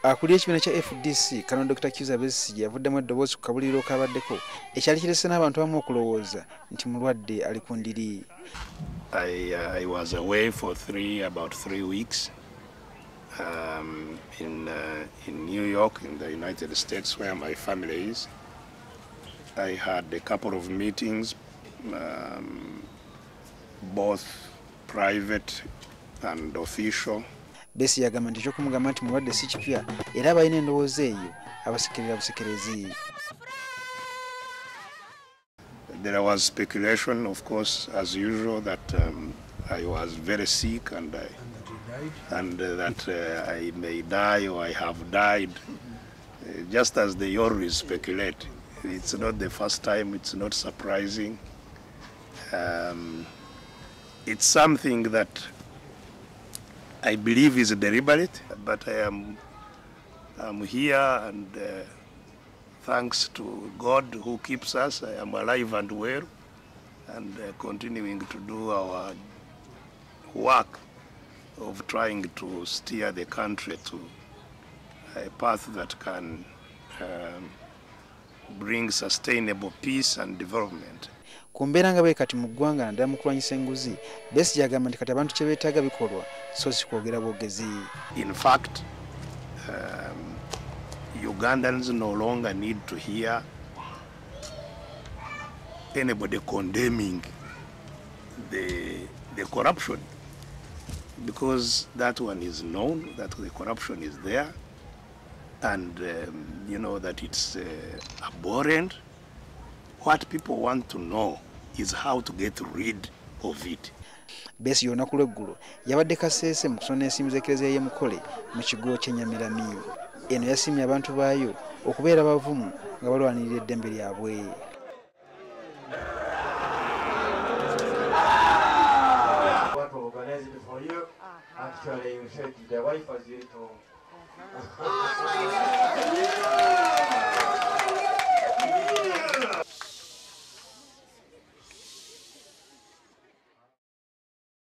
Akulira ekibiina kya FDC Col Dr. Kiiza Besigye avuddemu eddoboozi ku kabuliriro kabaddeko ekyali kirese n'abantu abamu okulowooza nti mulwadde ali ku ndiri. I was away for about 3 weeks in New York, in the United States, where my family is. I had a couple of meetings, both private and official. Besigye agamba nti ekyokumugamba nti mulwadde si kipya era abalina endowooza eyo abasekerera busekerezi. There was speculation, of course, as usual, that I was very sick and that I may die or I have died, just as they always speculate. It's not the first time, it's not surprising. It's something that I believe is deliberate, but I'm here, and thanks to God who keeps us, I am alive and well, and continuing to do our work of trying to steer the country to a path that can bring sustainable peace and development. Ku mbeera nga bwe kati mu ggwanga naddala mu kulwanyisa enguzi, Besigye agamba nti kati abantu kye beetaaga bikolwa so si kwogera bwogezi. In fact, Ugandans no longer need to hear anybody condemning the corruption, because that one is known, that the corruption is there, and you know that it's abhorrent. What people want to know is how to get rid of it. Besigye olunaku lw'eggulo yabadde kaseese mu kusona ensimbi z'ekereziya y'e Mukole mu kigo ky'Enyamirami. Eno yasimye abantu baayo okubeera bavumu nga balwanirira eddembe lyabwe. What we organized for you, actually you said the wife was here to